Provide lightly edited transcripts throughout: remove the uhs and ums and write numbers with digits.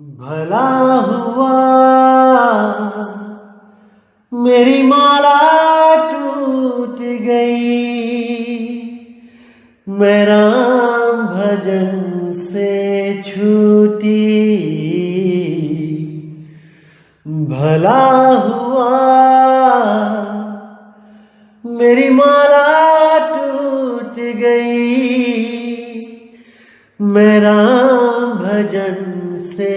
भला हुआ मेरी माला टूट गई, मैं राम भजन से छूटी। भला हुआ मेरी माला टूट गई, मैं राम भजन से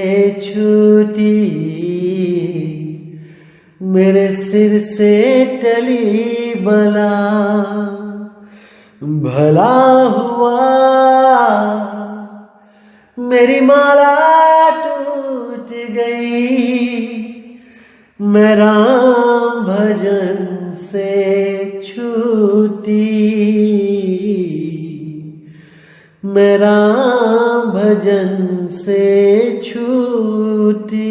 छूटी। मेरे सिर से टली बला, भला हुआ मेरी माला टूट गई, मैं राम भजन से छूटी। मैं राम भजन से छूटी।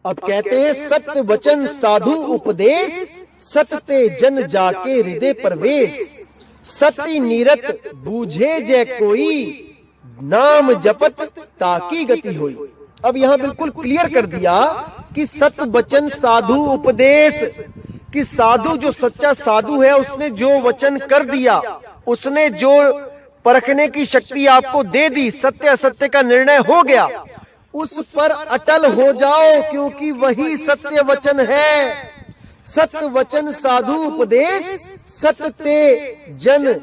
अब कहते हैं सत्य वचन साधु उपदेश, सत्य जन जाके हृदय प्रवेश। सत्य नीरत बूझे जय कोई, नाम जपत ताकी गति होई। अब यहाँ बिल्कुल क्लियर कर दिया कि सत्य वचन साधु उपदेश, कि साधु जो सच्चा साधु है उसने जो वचन कर दिया, उसने जो परखने की शक्ति आपको दे दी, सत्य असत्य का निर्णय हो गया, उस पर अटल हो जाओ, क्योंकि वही सत्य वचन है। सत्य वचन साधु उपदेश, सत्य जन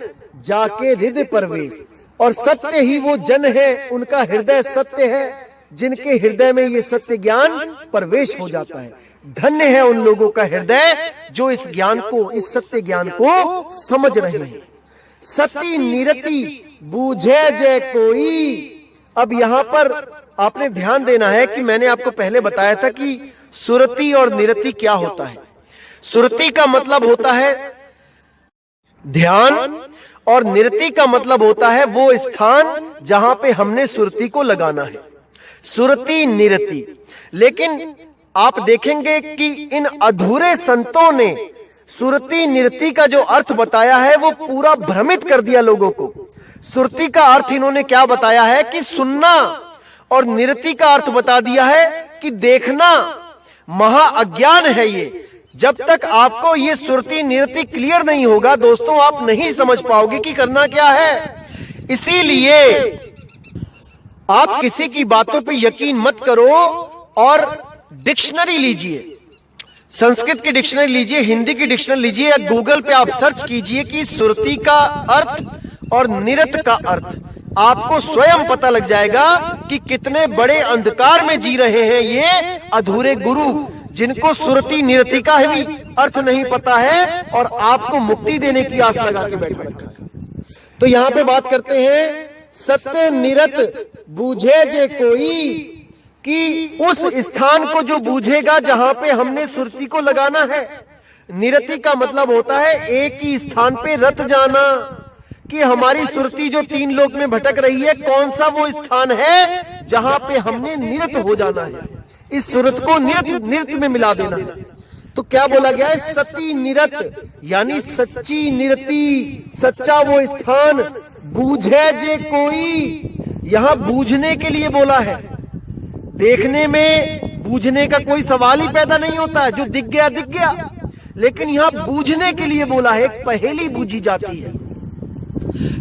जाके हृदय प्रवेश। और सत्य ही वो जन है, उनका हृदय सत्य है, जिनके हृदय में ये सत्य ज्ञान प्रवेश हो जाता है। धन्य है उन लोगों का हृदय जो इस ज्ञान को, इस सत्य ज्ञान को समझ रहे हैं। सती निरति बूझे जय कोई। अब यहाँ पर आपने ध्यान देना है कि मैंने आपको पहले बताया था कि सुरति और निरति क्या होता है। सुरति का मतलब होता है ध्यान, और निरति का मतलब होता है वो स्थान जहां पे हमने सुरति को लगाना है। सुरति निरति। लेकिन आप देखेंगे कि इन अधूरे संतों ने सुरति निरति का जो अर्थ बताया है वो पूरा भ्रमित कर दिया लोगों को। सुरति का अर्थ इन्होंने क्या बताया है कि सुनना, और निरति का अर्थ बता दिया है कि देखना। महा अज्ञान है ये। जब तक आपको ये सुरति निरति क्लियर नहीं होगा दोस्तों, आप नहीं समझ पाओगे कि करना क्या है। इसीलिए आप किसी की बातों पे यकीन मत करो और डिक्शनरी लीजिए, संस्कृत की डिक्शनरी लीजिए, हिंदी की डिक्शनरी लीजिए, या गूगल पे आप सर्च कीजिए कि सुरति का अर्थ और निरत का अर्थ। आपको स्वयं पता लग जाएगा कि कितने बड़े अंधकार में जी रहे हैं ये अधूरे गुरु, जिनको सुरति निरति का भी अर्थ नहीं पता है और आपको मुक्ति देने की आस लगा के बैठा रखा है। तो यहाँ पे बात करते हैं सत्य निरत बूझे जे कोई, कि उस स्थान को जो बूझेगा जहां पे हमने सुरति को लगाना है। निरति का मतलब होता है एक ही स्थान पे रत जाना, कि हमारी सुरति जो तीन लोक में भटक रही है, कौन सा वो स्थान है जहां पे हमने निरत हो जाना है। इस सुरत को निरत में मिला देना है। तो क्या बोला गया है? सती निरत, यानी सच्ची निरति, सच्चा वो स्थान। बूझे जे कोई, यहां बूझने के लिए बोला है। देखने में बूझने का कोई सवाल ही पैदा नहीं होता है, जो दिख गया दिख गया। लेकिन यहां बूझने के लिए बोला है, एक पहेली बूझी जाती है।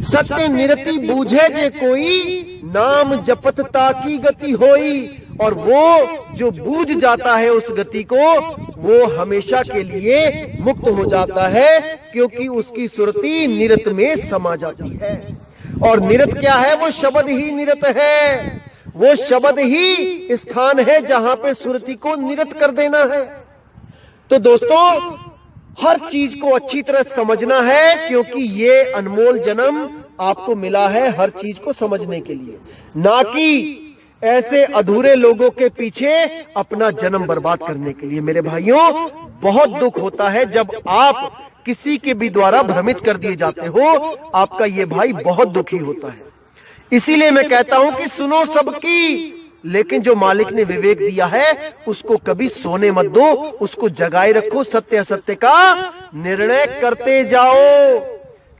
सत्य निरति बूझे जे कोई, नाम जपत ताकी गति होई। और वो जो बूझ जाता है उस गति को, वो हमेशा के लिए मुक्त हो जाता है, क्योंकि उसकी सुरति निरत में समा जाती है। और निरत क्या है? वो शब्द ही निरत है। वो शब्द ही स्थान है जहां पे सुरति को निरत कर देना है। तो दोस्तों, हर चीज को अच्छी तरह समझना है, क्योंकि ये अनमोल जन्म आपको मिला है हर चीज को समझने के लिए, ना कि ऐसे अधूरे लोगों के पीछे अपना जन्म बर्बाद करने के लिए। मेरे भाइयों, बहुत दुख होता है जब आप किसी के भी द्वारा भ्रमित कर दिए जाते हो। आपका ये भाई बहुत दुखी होता है। इसीलिए मैं कहता हूं कि सुनो सबकी, लेकिन जो मालिक ने विवेक दिया है उसको कभी सोने मत दो, उसको जगाए रखो। सत्य असत्य का निर्णय करते जाओ,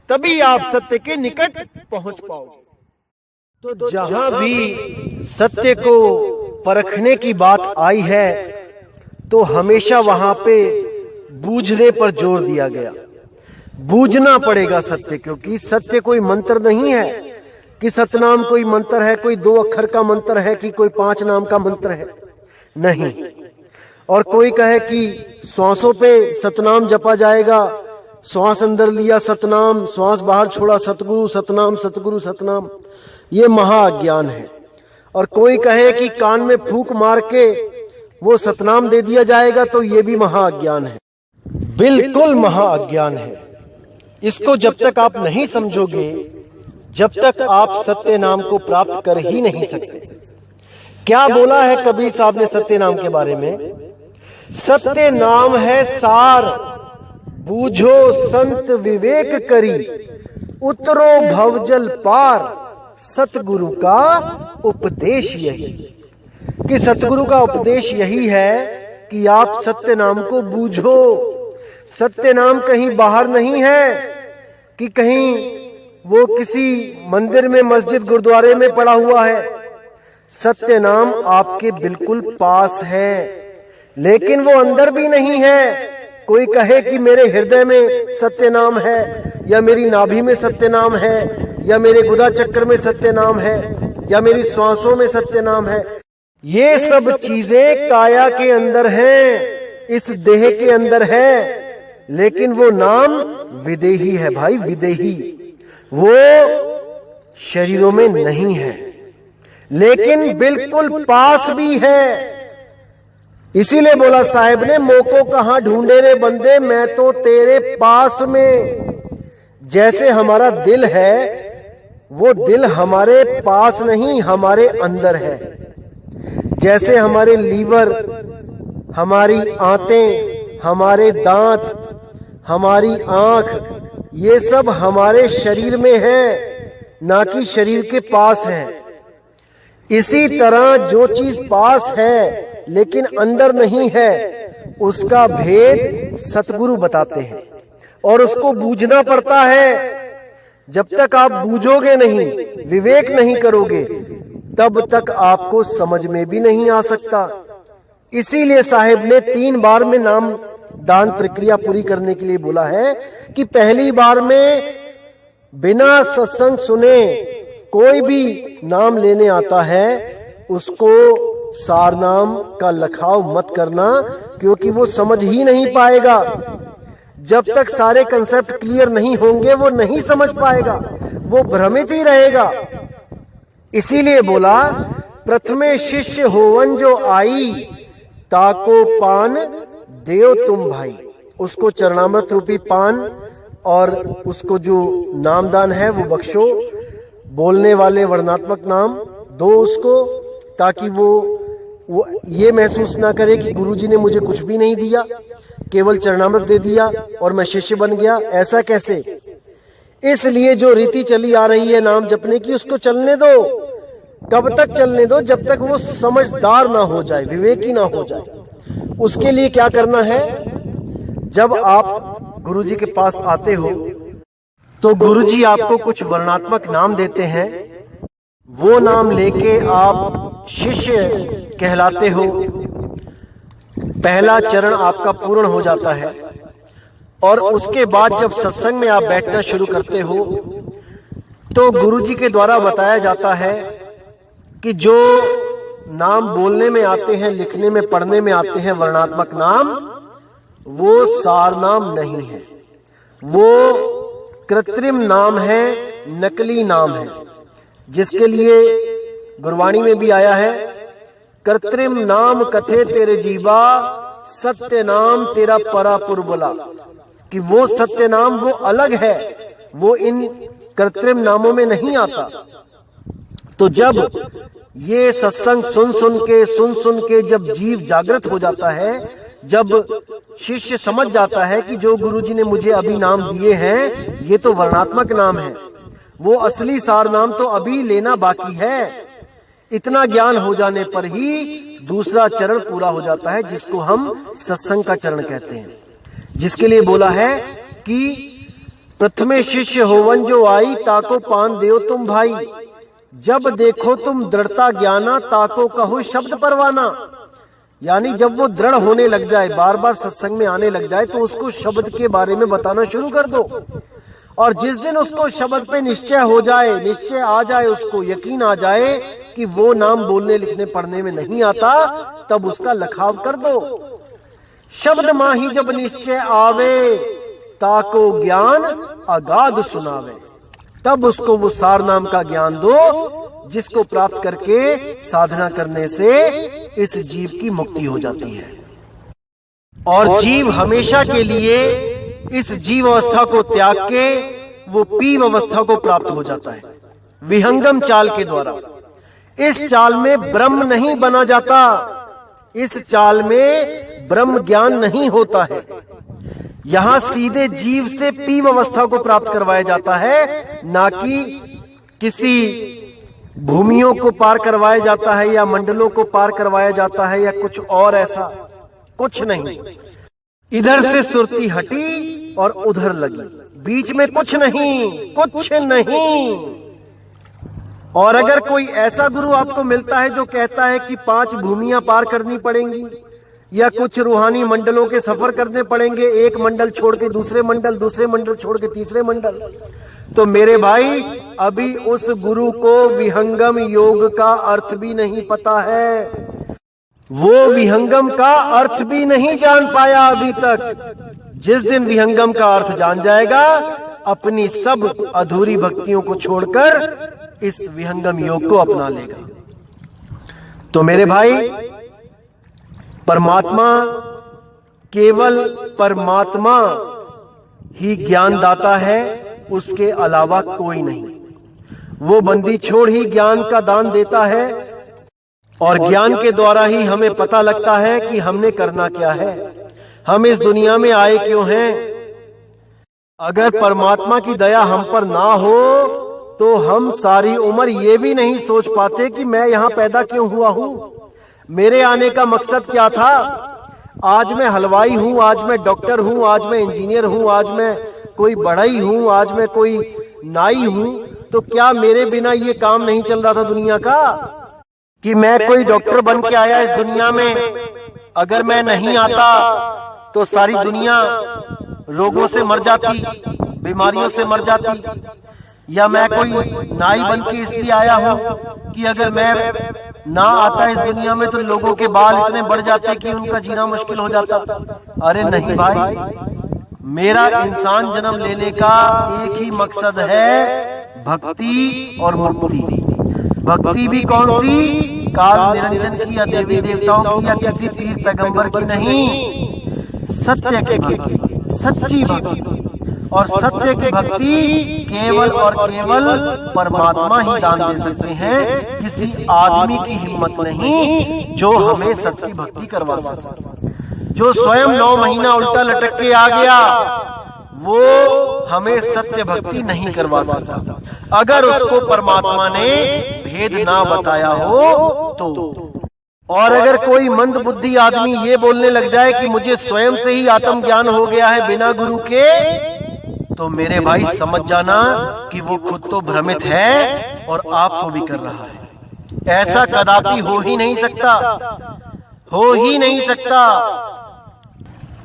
तभी आप सत्य के निकट पहुंच पाओगे। तो जहां भी सत्य को परखने की बात आई है तो हमेशा वहां पे बूझने पर जोर दिया गया। बूझना पड़ेगा सत्य, क्योंकि सत्य कोई मंत्र नहीं है कि सतनाम कोई मंत्र है, कोई 2 अक्षर का मंत्र है कि कोई 5 नाम का मंत्र है, नहीं। और कोई कहे कि श्वासों पे सतनाम जपा जाएगा, श्वास अंदर लिया सतनाम, श्वास बाहर छोड़ा सतगुरु सतनाम, सतगुरु सतनाम, ये महाअज्ञान है। और कोई कहे कि कान में फूंक मार के वो सतनाम दे दिया जाएगा, तो ये भी महाअज्ञान है, बिल्कुल महाअज्ञान है। इसको जब तक आप नहीं समझोगे, जब तक आप सत्य नाम को प्राप्त कर ही नहीं सकते। क्या बोला है कबीर साहब ने सत्य नाम के बारे में? सत्य नाम है सार, बूझो संत विवेक करी, उतरो भवजल पार, सतगुरु का उपदेश यही। कि सतगुरु का उपदेश यही है कि आप सत्य नाम को बूझो। सत्य नाम कहीं बाहर नहीं है कि कहीं वो किसी मंदिर में, मस्जिद, गुरुद्वारे में पड़ा हुआ है। सत्य नाम आपके बिल्कुल पास है, लेकिन वो अंदर भी नहीं है। कोई कहे कि मेरे हृदय में सत्य नाम है, या मेरी नाभि में सत्य नाम है, या मेरे गुदा चक्र में सत्य नाम है, या मेरी श्वासों में सत्य नाम है। ये सब चीजें काया के अंदर हैं, इस देह के अंदर है, लेकिन वो नाम विदेही है भाई, विदेही। वो शरीरों में नहीं है, लेकिन बिल्कुल पास भी है। इसीलिए बोला साहिब ने, मोको कहां ढूंढे रे बंदे, मैं तो तेरे पास में। जैसे हमारा दिल है, वो दिल हमारे पास नहीं, हमारे अंदर है। जैसे हमारे लीवर, हमारी आंतें, हमारे दांत, हमारी आंख, ये सब हमारे शरीर में है, ना कि शरीर के पास है। इसी तरह जो चीज पास है लेकिन अंदर नहीं है, उसका भेद सतगुरु बताते हैं, और उसको बूझना पड़ता है। जब तक आप बूझोगे नहीं, विवेक नहीं करोगे, तब तक आपको समझ में भी नहीं आ सकता। इसीलिए साहिब ने 3 बार में नाम दान प्रक्रिया पूरी करने के लिए बोला है कि पहली बार में बिना सत्संग सुने कोई भी नाम लेने आता है, उसको सार नाम का लखाव मत करना, क्योंकि वो समझ ही नहीं पाएगा। जब तक सारे कंसेप्ट क्लियर नहीं होंगे, वो नहीं समझ पाएगा, वो भ्रमित ही रहेगा। इसीलिए बोला, प्रथमे शिष्य होवन जो आई, ताको पान देव तुम भाई। उसको चरणामृत रूपी पान और उसको जो नामदान है वो बख्शो। बोलने वाले वर्णात्मक नाम दो उसको, ताकि वो ये महसूस ना करे कि गुरुजी ने मुझे कुछ भी नहीं दिया, केवल चरणामृत दे दिया और मैं शिष्य बन गया। ऐसा कैसे? इसलिए जो रीति चली आ रही है नाम जपने की, उसको चलने दो। कब तक चलने दो? जब तक वो समझदार ना हो जाए, विवेकी ना हो जाए। उसके लिए क्या करना है? जब आप गुरुजी के पास आते हो तो गुरुजी आपको कुछ वर्णात्मक नाम देते हैं, वो नाम लेके आप शिष्य कहलाते हो। पहला चरण आपका पूर्ण हो जाता है, और उसके बाद जब सत्संग में आप बैठना शुरू करते हो तो गुरुजी के द्वारा बताया जाता है कि जो नाम बोलने में आते हैं, लिखने में, पढ़ने में आते हैं वर्णात्मक नाम, वो सार नाम नहीं है, वो कृत्रिम नाम है, नकली नाम है। जिसके लिए गुरबाणी में भी आया है, कृत्रिम नाम कथे तेरे जीवा, सत्य नाम तेरा परापुर बोला। कि वो सत्य नाम वो अलग है, वो इन कृत्रिम नामों में नहीं आता। तो जब ये सत्संग सुन सुन के जब जीव जागृत हो जाता है, जब शिष्य समझ जाता है कि जो गुरुजी ने मुझे अभी नाम दिए हैं ये तो वर्णात्मक नाम है, वो असली सार नाम तो अभी लेना बाकी है। इतना ज्ञान हो जाने पर ही दूसरा चरण पूरा हो जाता है, जिसको हम सत्संग का चरण कहते हैं। जिसके लिए बोला है कि प्रथमे शिष्य होवन जो आई, ताको पान देव तुम भाई। जब देखो तुम दृढ़ता ज्ञाना, ताको कहो शब्द परवाना। यानी जब वो दृढ़ होने लग जाए, बार बार सत्संग में आने लग जाए, तो उसको शब्द के बारे में बताना शुरू कर दो। और जिस दिन उसको शब्द पे निश्चय हो जाए, निश्चय आ जाए, उसको यकीन आ जाए कि वो नाम बोलने लिखने पढ़ने में नहीं आता, तब उसका लखाव कर दो। शब्द माही जब निश्चय आवे, ताको ज्ञान अगाध सुनावे। तब उसको वो सार नाम का ज्ञान दो, जिसको प्राप्त करके साधना करने से इस जीव की मुक्ति हो जाती है। और जीव हमेशा के लिए इस जीव अवस्था को त्याग के वो पीव अवस्था को प्राप्त हो जाता है, विहंगम चाल के द्वारा। इस चाल में ब्रह्म नहीं बना जाता, इस चाल में ब्रह्म ज्ञान नहीं होता है। यहां सीधे जीव से पीव अवस्था को प्राप्त करवाया जाता है, ना कि किसी भूमियों को पार करवाया जाता है या मंडलों को पार करवाया जाता है या कुछ और ऐसा कुछ नहीं। इधर से सुरती हटी और उधर लगी, बीच में कुछ नहीं, कुछ नहीं। और अगर कोई ऐसा गुरु आपको मिलता है जो कहता है कि 5 भूमियां पार करनी पड़ेंगी या कुछ रूहानी मंडलों के सफर करने पड़ेंगे, एक मंडल छोड़ के दूसरे मंडल, दूसरे मंडल छोड़ के तीसरे मंडल, तो मेरे भाई अभी उस गुरु को विहंगम योग का अर्थ भी नहीं पता है। वो विहंगम का अर्थ भी नहीं जान पाया अभी तक। जिस दिन विहंगम का अर्थ जान जाएगा, अपनी सब अधूरी भक्तियों को छोड़कर इस विहंगम योग को अपना लेगा। तो मेरे भाई, परमात्मा, केवल परमात्मा ही ज्ञानदाता है, उसके अलावा कोई नहीं। वो बंदी छोड़ ही ज्ञान का दान देता है और ज्ञान के द्वारा ही हमें पता लगता है कि हमने करना क्या है, हम इस दुनिया में आए क्यों हैं। अगर परमात्मा की दया हम पर ना हो तो हम सारी उम्र ये भी नहीं सोच पाते कि मैं यहां पैदा क्यों हुआ हूं, मेरे आने का मकसद क्या था। आज मैं हलवाई हूं, आज मैं डॉक्टर हूं, आज मैं इंजीनियर हूं, आज मैं कोई बढ़ई हूं, आज मैं कोई नाई हूं, तो क्या मेरे बिना ये काम नहीं चल रहा था दुनिया का कि मैं कोई डॉक्टर बन के आया इस दुनिया में। अगर मैं नहीं आता तो सारी दुनिया रोगों से मर जाती, बीमारियों से मर जाती। या मैं कोई नाई बन के इसलिए आया हूं कि अगर मैं ना आता इस दुनिया में तो लोगों के बाल इतने बढ़ जाते कि उनका जीना मुश्किल हो जाता। अरे नहीं भाई, मेरा इंसान जन्म लेने का एक ही मकसद है, भक्ति और मुक्ति। भक्ति भी कौन सी, काल निरंजन की या देवी देवताओं की या किसी पीर पैगंबर की नहीं, सत्य की भक्ति, सच्ची भक्ति। और सत्य की भक्ति केवल और केवल परमात्मा ही दान दे सकते हैं, किसी आदमी की हिम्मत नहीं जो हमें सत्य की भक्ति करवा सके। जो स्वयं 9 महीना उल्टा लटक के आ गया वो हमें सत्य भक्ति नहीं करवा सकता, अगर उसको परमात्मा ने भेद ना बताया हो तो। और अगर कोई मंद बुद्धि आदमी ये बोलने लग जाए कि मुझे स्वयं से ही आत्म ज्ञान हो गया है बिना गुरु के, तो मेरे भाई समझ जाना कि वो खुद तो भ्रमित है और आपको भी कर रहा है। ऐसा कदापि हो ही नहीं सकता, हो ही नहीं सकता।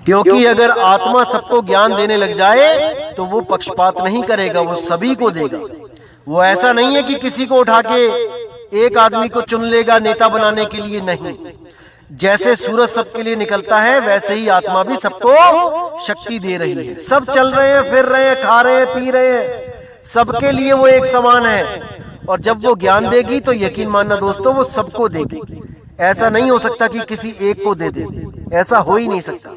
क्योंकि अगर आत्मा सबको ज्ञान देने लग जाए तो वो पक्षपात नहीं करेगा, वो सभी को देगा। वो ऐसा नहीं है कि किसी को उठा के एक आदमी को चुन लेगा नेता बनाने के लिए, नहीं। जैसे सूरज सबके लिए निकलता है वैसे ही आत्मा भी सबको शक्ति दे रही है। सब चल रहे हैं, फिर रहे हैं, खा रहे हैं, पी रहे हैं, सबके लिए वो एक समान है। और जब वो ज्ञान देगी तो यकीन मानना दोस्तों, वो सबको देगी। ऐसा नहीं हो सकता कि किसी एक को दे दे, ऐसा हो ही नहीं सकता।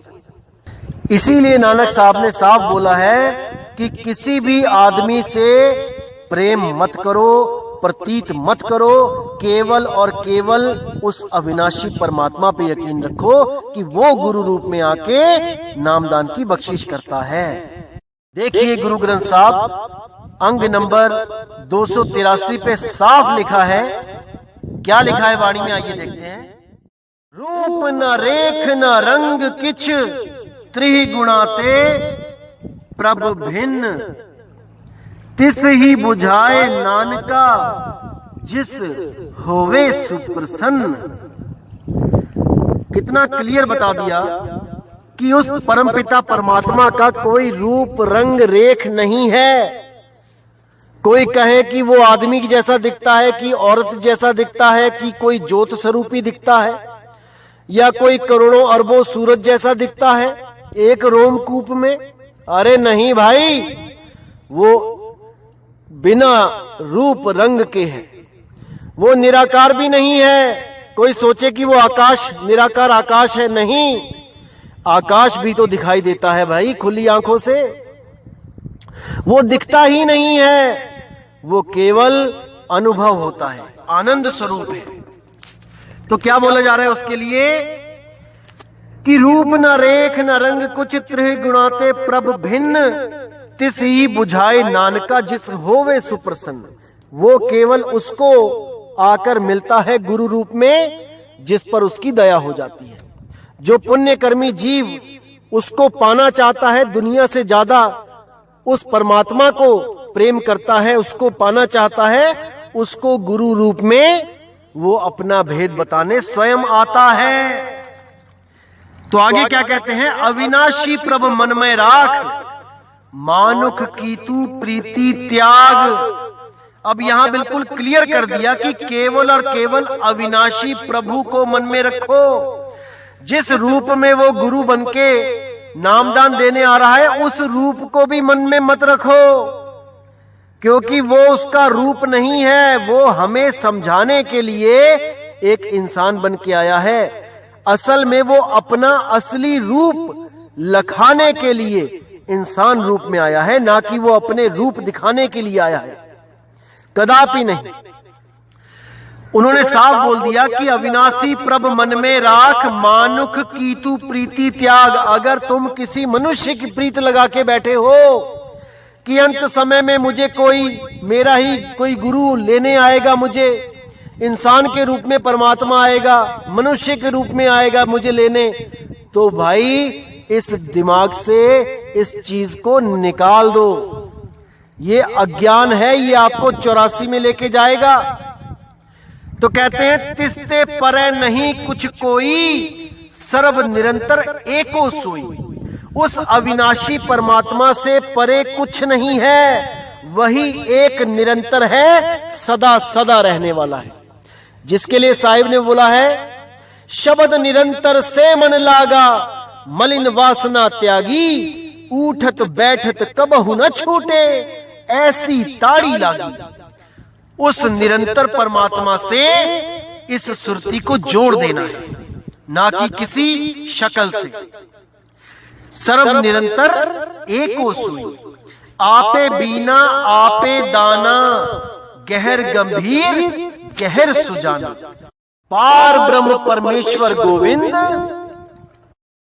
इसीलिए नानक साहब ने साफ बोला है कि किसी भी आदमी से प्रेम मत करो, प्रतीत मत करो, केवल और केवल उस अविनाशी परमात्मा पे यकीन रखो कि वो गुरु रूप में आके नामदान की बख्शिश करता है। देखिए गुरु ग्रंथ साहब अंग नंबर 283 पे साफ लिखा है। क्या लिखा है वाणी में, आइए देखते हैं। रूप न रेख न रंग किछ, त्रिगुणाते प्रभ भिन्न, तिस ही बुझाए नानका, जिस होवे सुप्रसन्न। कितना क्लियर बता दिया कि उस परमपिता परमात्मा का कोई रूप रंग रेख नहीं है। कोई कहे कि वो आदमी जैसा दिखता है, कि औरत जैसा दिखता है, कि कोई ज्योत स्वरूपी दिखता है, या कोई करोड़ों अरबों सूरज जैसा दिखता है एक रोमकूप में। अरे नहीं भाई, वो बिना रूप रंग के है, वो निराकार भी नहीं है। कोई सोचे कि वो आकाश निराकार आकाश है, नहीं, आकाश भी तो दिखाई देता है भाई खुली आंखों से। वो दिखता ही नहीं है, वो केवल अनुभव होता है, आनंद स्वरूप है। तो क्या बोला जा रहा है उसके लिए कि रूप न रेख न रंग कुछ त्रिह गुणाते प्रभ भिन्न, तिस ही बुझाए नानका जिस होवे सुप्रसन्न। वो केवल उसको आकर मिलता है गुरु रूप में, जिस पर उसकी दया हो जाती है। जो पुण्यकर्मी जीव उसको पाना चाहता है, दुनिया से ज्यादा उस परमात्मा को प्रेम करता है, उसको पाना चाहता है, उसको गुरु रूप में वो अपना भेद बताने स्वयं आता है। तो आगे क्या कहते हैं, अविनाशी प्रभ मन में राख, मानुख कीतु प्रीति त्याग। अब यहां बिल्कुल क्लियर कर दिया कि केवल और केवल अविनाशी प्रभु को मन में रखो। जिस रूप में वो गुरु बनके नामदान देने आ रहा है, उस रूप को भी मन में मत रखो, क्योंकि वो उसका रूप नहीं है। वो हमें समझाने के लिए एक इंसान बन के आया है। असल में वो अपना असली रूप लखाने के लिए इंसान रूप में आया है, ना कि वो अपने रूप दिखाने के लिए आया है, कदापि नहीं। उन्होंने साफ बोल दिया कि अविनाशी प्रभ मन में राख, मानुख कीतु प्रीति त्याग। अगर तुम किसी मनुष्य की प्रीत लगा के बैठे हो कि अंत समय में मुझे मेरा ही कोई गुरु लेने आएगा, मुझे इंसान के रूप में परमात्मा आएगा, मनुष्य के रूप में आएगा मुझे लेने, तो भाई इस दिमाग से इस चीज को निकाल दो। ये अज्ञान है, ये आपको 84 में लेके जाएगा। तो कहते हैं तिस्ते परे नहीं कुछ कोई, सर्व निरंतर एको सोई। उस अविनाशी परमात्मा से परे कुछ नहीं है, वही एक निरंतर है, सदा सदा रहने वाला है। जिसके लिए साहिब ने बोला है, शब्द निरंतर से मन लागा, मलिन वासना त्यागी, उठत बैठत कबहु न छूटे, ऐसी ताड़ी लागी। उस निरंतर परमात्मा से इस सुरती को जोड़ देना है, ना कि किसी शक्ल से। सर्व निरंतर एको सोई, आपे बीना आपे दाना, गहर गंभीर गहर सुजाना। पार ब्रह्म परमेश्वर गोविंद,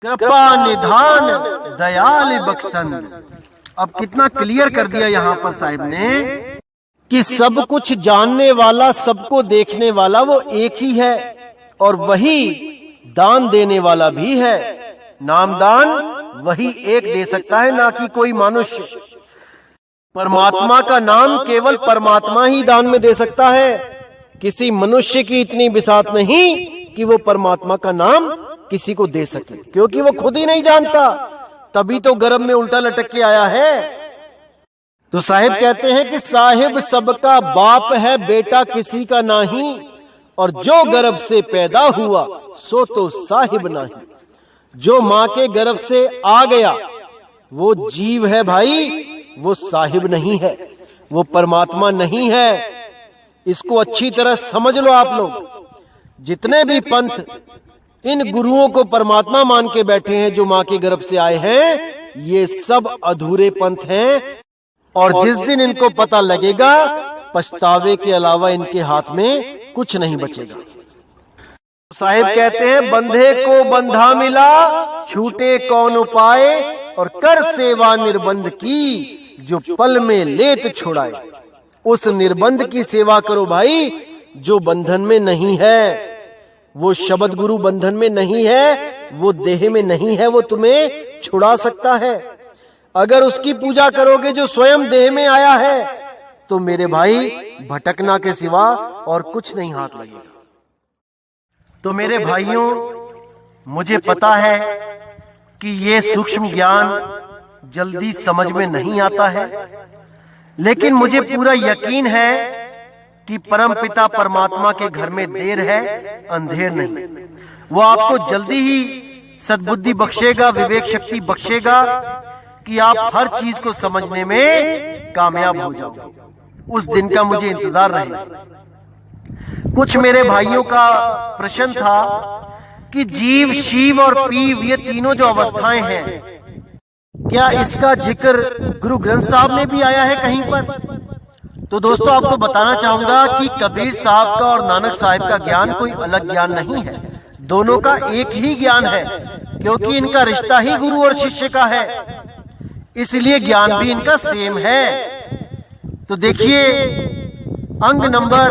कृपा निधान दयाल बख्शन। अब कितना क्लियर कर दिया यहां पर साहिब ने कि सब कुछ जानने वाला, सबको देखने वाला वो एक ही है, और वही दान देने वाला भी है। नामदान वही एक दे सकता है, ना कि कोई मनुष्य। परमात्मा का नाम केवल परमात्मा ही दान में दे सकता है। किसी मनुष्य की इतनी बिसात नहीं कि वो परमात्मा का नाम किसी को दे सके, क्योंकि वो खुद ही नहीं जानता, तभी तो गर्भ में उल्टा लटक के आया है। तो साहिब कहते हैं कि साहिब सबका बाप है, बेटा किसी का नहीं, और जो गर्भ से पैदा हुआ सो तो साहिब नहीं। जो माँ के गर्भ से आ गया वो जीव है भाई, वो साहिब नहीं है, वो परमात्मा नहीं है। इसको अच्छी तरह समझ लो आप लोग। जितने भी पंथ इन गुरुओं को परमात्मा मान के बैठे हैं, जो माँ के गर्भ से आए हैं, ये सब अधूरे पंथ हैं। और जिस दिन इनको पता लगेगा, पछतावे के अलावा इनके हाथ में कुछ नहीं बचेगा। साहिब कहते हैं, बंधे को बंधा मिला, छूटे कौन उपाय, और कर सेवा निर्बंध की, जो पल में लेत छुड़ाए। उस निर्बंध की सेवा करो भाई, जो बंधन में नहीं है। वो शब्द गुरु बंधन में नहीं है, वो देह में नहीं है, वो तुम्हें छुड़ा सकता है। अगर उसकी पूजा करोगे जो स्वयं देह में आया है, तो मेरे भाई भटकना के सिवा और कुछ नहीं हाथ लगेगा। तो मेरे भाइयों, मुझे पता है कि ये सूक्ष्म ज्ञान जल्दी समझ में नहीं आता है, लेकिन मुझे पूरा यकीन है कि परमपिता परमात्मा के घर में देर है, अंधेर नहीं। वो आपको जल्दी ही सद्बुद्धि बख्शेगा, विवेक शक्ति बख्शेगा कि आप हर चीज को समझने में कामयाब हो जाओ। उस दिन का मुझे इंतजार रहेगा। कुछ मेरे भाइयों का प्रश्न था कि जीव, शिव और पीव, ये तीनों जो अवस्थाएं हैं, क्या इसका जिक्र गुरु ग्रंथ साहब में भी आया है कहीं पर? तो दोस्तों, आपको बताना चाहूंगा कि कबीर साहब का और नानक साहब का ज्ञान कोई अलग ज्ञान नहीं है, दोनों का एक ही ज्ञान है, क्योंकि इनका रिश्ता ही गुरु और शिष्य का है, इसलिए ज्ञान भी इनका सेम है। तो देखिए, अंग नंबर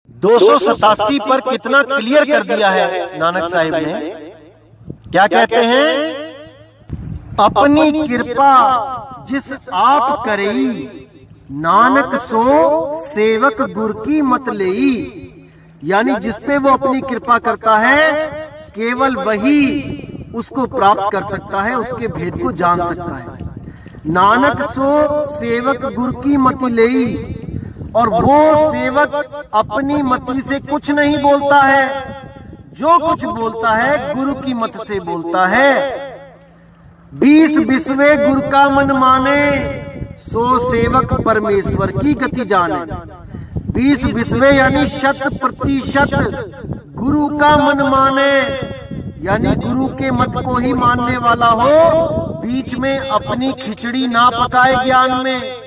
287 पर कितना क्लियर कर दिया है नानक साहिब ने। क्या कहते हैं? अपनी कृपा जिस आप करेई, नानक सो सेवक गुर की मत लेई। यानी जिस पे वो अपनी कृपा करता है, केवल वही उसको प्राप्त कर सकता है, उसके भेद को जान सकता है। नानक सो सेवक गुर की मति लेई, और वो सेवक अपनी मति से कुछ नहीं बोलता है, जो कुछ बोलता है गुरु की मत से बोलता है। 20 बिस्वे गुरु का मन माने, सो सेवक परमेश्वर की गति जाने। 20 बिस्वे यानी 100% गुरु का मन माने, यानी गुरु के मत को ही मानने वाला हो, बीच में अपनी खिचड़ी ना पकाए ज्ञान में।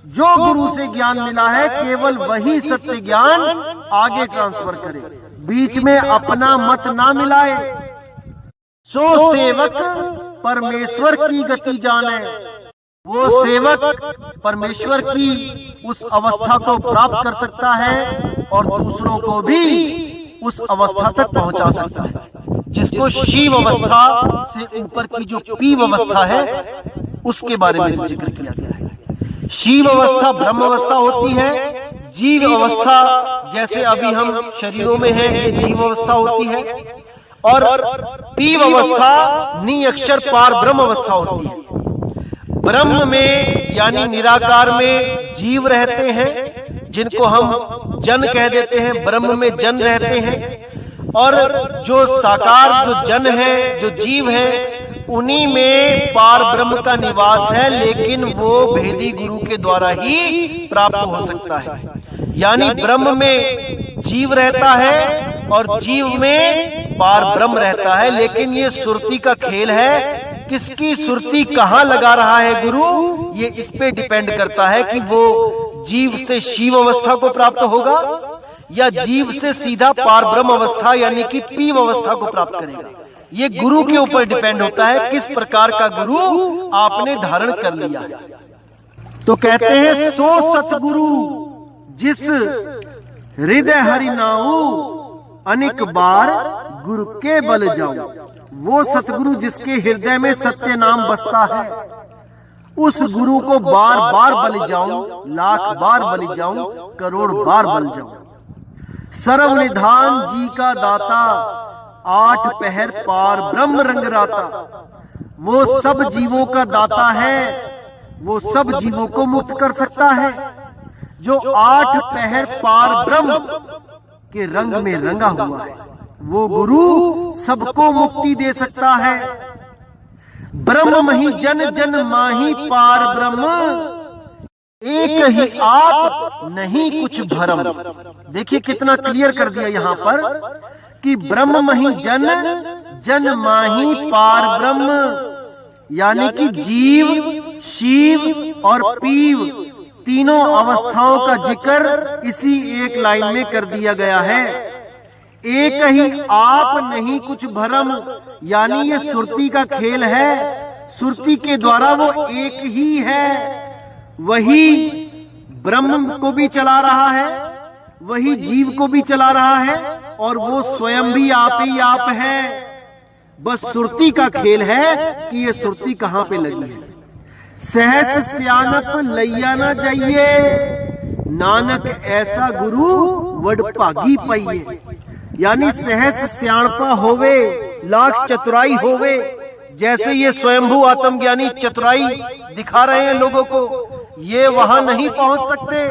जो गुरु से ज्ञान मिला है, केवल वही सत्य ज्ञान आगे ट्रांसफर करे, बीच में अपना मत ना मिलाए। सो सेवक परमेश्वर की गति जाने, वो सेवक परमेश्वर की उस अवस्था को प्राप्त कर सकता है और दूसरों को भी उस अवस्था तक पहुंचा सकता है, जिसको शिव अवस्था से ऊपर की जो पीव अवस्था है, उसके बारे में जिक्र किया गया है। शिव अवस्था ब्रह्म अवस्था होती है, जीव अवस्था जैसे अभी हम शरीरों में हैं, ये जीव अवस्था होती है, और पीव अवस्था नी अक्षर पार ब्रह्म अवस्था होती है। ब्रह्म में यानी निराकार में जीव रहते हैं, जिनको हम जन कह देते हैं, ब्रह्म में जन रहते हैं, और जो साकार जो जन है, जो जीव है, उन्हीं में पार ब्रह्म का निवास है, लेकिन वो भेदी गुरु के द्वारा ही प्राप्त हो सकता है। यानी ब्रह्म में जीव रहता है और जीव में पार ब्रह्म रहता है, लेकिन ये सुरती का खेल है। किसकी सुरती कहाँ लगा रहा है गुरु, ये इस पे डिपेंड करता है कि वो जीव से शिव अवस्था को प्राप्त होगा या जीव से सीधा पार ब्रह्म अवस्था यानी कि पीव अवस्था को प्राप्त करेगा। ये गुरु के ऊपर डिपेंड होता है, किस प्रकार का गुरु आपने धारण कर लिया। तो कहते हैं, सो सतगुरु जिस हृदय हरि नाऊ, अनेक बार गुरु के बल जाऊं। वो सतगुरु जिसके हृदय में सत्य नाम बसता है, उस गुरु को बार बार बलि जाऊं, लाख बार बलि जाऊं, करोड़ बार बल जाऊं। सर्वनिधान जी का दाता, 8 पहर पार ब्रह्म रंगराता। वो सब जीवों का दाता है, वो सब जीवों को मुक्त कर सकता है, जो 8 पहर पार ब्रह्म के रंग में रंगा हुआ है। वो गुरु सबको मुक्ति दे सकता है। ब्रह्म मही जन, जन माही पार ब्रह्म, एक ही आप नहीं कुछ भरम। देखिए कितना क्लियर कर दिया यहाँ पर कि ब्रह्म मही जन, जन माही पार ब्रह्म, यानी कि जीव, शिव और पीव तीनों अवस्थाओं का जिक्र इसी एक लाइन में कर दिया गया है। एक ही आप नहीं कुछ भरम, यानी ये सुरती का खेल है। सुरती के द्वारा वो एक ही है, वही ब्रह्म को भी चला रहा है, वही जीव को भी चला रहा है, और वो स्वयं भी आप ही आप है। बस सुरती का खेल है कि ये सुरती कहां पे लगी है। सहस स्यानप लैया ना जाइए, नानक ऐसा गुरु वड भागी पाइए। यानी सहस सियाणपा होवे, लाख चतुराई होवे। जैसे ये स्वयंभू आत्मज्ञानी चतुराई दिखा रहे हैं लोगों को, ये वहां नहीं पहुंच सकते,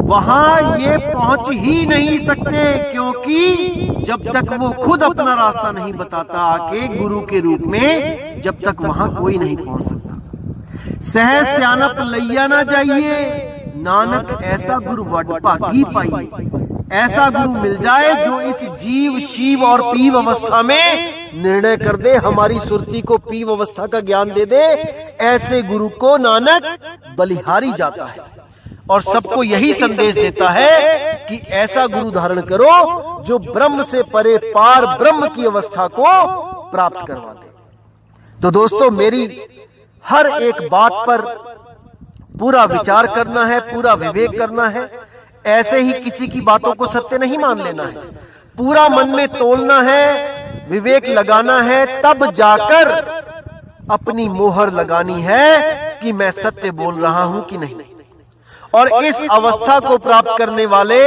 वहां ये पहुंच ही नहीं सकते, क्योंकि जब तक वो खुद अपना रास्ता नहीं बताता आके गुरु के रूप में, जब तक वहां कोई नहीं पहुंच सकता। सहज सियानप लैया ना जाइए, नानक ऐसा गुरु वड भागी पाइए। ऐसा गुरु मिल जाए जो इस जीव शिव और पीव अवस्था में निर्णय कर दे, हमारी सुरती को पीव अवस्था का ज्ञान दे दे। ऐसे गुरु को नानक बलिहारी जाता है और सबको यही संदेश देता है कि ऐसा गुरु धारण करो जो ब्रह्म से परे पार ब्रह्म की अवस्था को प्राप्त करवा दे। तो दोस्तों, मेरी हर एक बात पर पूरा विचार करना है, पूरा विवेक करना है। ऐसे ही किसी की बातों को सत्य नहीं मान लेना है, पूरा मन में तोलना है, विवेक लगाना है, तब जाकर अपनी मोहर लगानी है कि मैं सत्य बोल रहा हूं कि नहीं। और इस अवस्था को प्राप्त करने वाले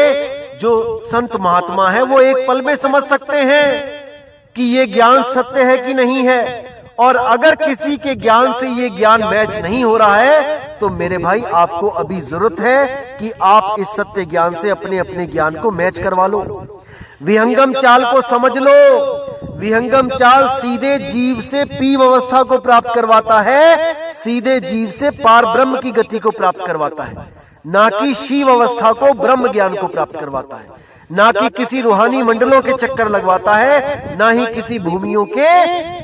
जो संत महात्मा है, वो एक पल में समझ सकते हैं कि ये ज्ञान सत्य है कि नहीं है। और अगर किसी के ज्ञान से ये ज्ञान मैच नहीं हो रहा है, तो मेरे भाई आपको अभी जरूरत है कि आप इस सत्य ज्ञान से अपने अपने ज्ञान को मैच करवा लो। विहंगम चाल को समझ लो। विहंगम चाल सीधे जीव से पीव अवस्था को प्राप्त करवाता है, सीधे जीव से पार ब्रह्म की गति को प्राप्त करवाता है, ना कि शिव अवस्था को ब्रह्म ज्ञान को प्राप्त करवाता है, ना कि किसी रूहानी मंडलों के चक्कर लगवाता है, ना ही किसी भूमियों के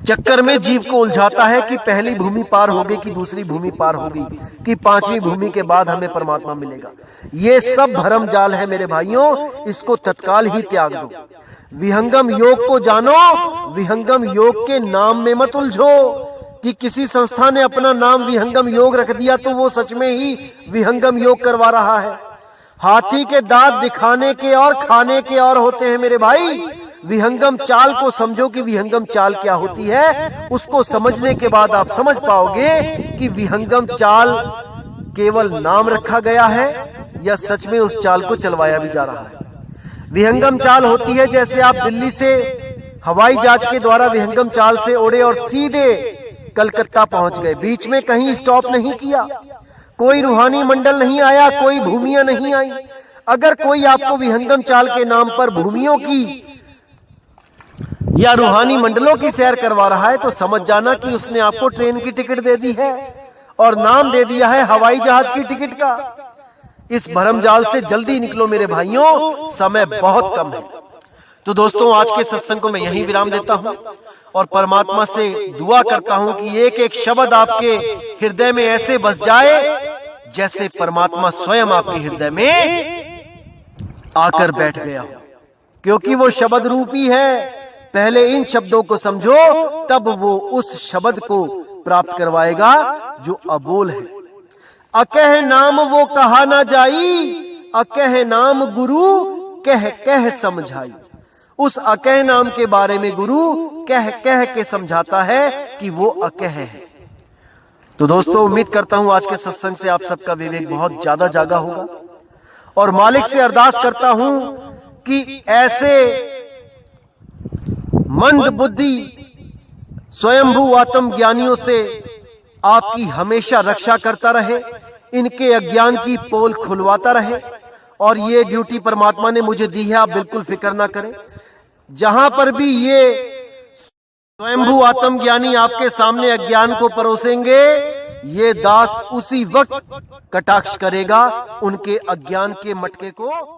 चक्कर में जीव को उलझाता है कि पहली भूमि पार होगी कि दूसरी भूमि पार होगी कि पांचवी भूमि के बाद हमें परमात्मा मिलेगा। ये सब भरम जाल है मेरे भाइयों, इसको तत्काल ही त्याग दो। विहंगम योग को जानो, विहंगम योग के नाम में मत उलझो कि किसी संस्था ने अपना नाम विहंगम योग रख दिया तो वो सच में ही विहंगम योग करवा रहा है। हाथी के दांत दिखाने के और खाने के और होते हैं मेरे भाई। विहंगम चाल को समझो कि विहंगम चाल क्या होती है। उसको समझने के बाद आप समझ पाओगे कि विहंगम चाल केवल नाम रखा गया है या सच में उस चाल को चलवाया भी जा रहा है। विहंगम चाल होती है जैसे आप दिल्ली से हवाई जहाज के द्वारा विहंगम चाल से उड़े और सीधे कलकत्ता पहुंच गए, बीच में कहीं स्टॉप नहीं किया, कोई रूहानी मंडल नहीं आया, कोई भूमियां नहीं आई। अगर कोई आपको विहंगम चाल के नाम पर भूमियों की या रूहानी मंडलों की सैर करवा रहा है, तो समझ जाना कि उसने आपको ट्रेन की टिकट दे दी है और नाम दे दिया है हवाई जहाज की टिकट का। इस भरमजाल से जल्दी निकलो मेरे भाइयों, समय बहुत कम है। तो दोस्तों, आज के सत्संग को मैं यहीं विराम देता हूं और परमात्मा से दुआ करता हूं कि एक एक शब्द आपके हृदय में ऐसे बस जाए जैसे परमात्मा स्वयं आपके हृदय में आकर बैठ गया हो, क्योंकि वो शब्द रूपी है। पहले इन शब्दों को समझो, तब वो उस शब्द को प्राप्त करवाएगा जो अबोल है। अकह नाम वो कहा ना जाई, अकह नाम गुरु कह कह समझाई। उस अकह नाम के बारे में गुरु कह कह के समझाता है कि वो अकह है। तो दोस्तों, उम्मीद करता हूं आज के सत्संग से आप सबका विवेक बहुत ज्यादा जागा होगा और मालिक से अरदास करता हूं कि ऐसे मंद बुद्धि स्वयंभू आत्म ज्ञानियों से आपकी हमेशा रक्षा करता रहे, इनके अज्ञान की पोल खुलवाता रहे। और ये ड्यूटी परमात्मा ने मुझे दी है, आप बिल्कुल फिक्र ना करें। जहां पर भी ये स्वयंभू आत्म ज्ञानी आपके सामने अज्ञान को परोसेंगे, ये दास उसी वक्त कटाक्ष करेगा उनके अज्ञान के मटके को।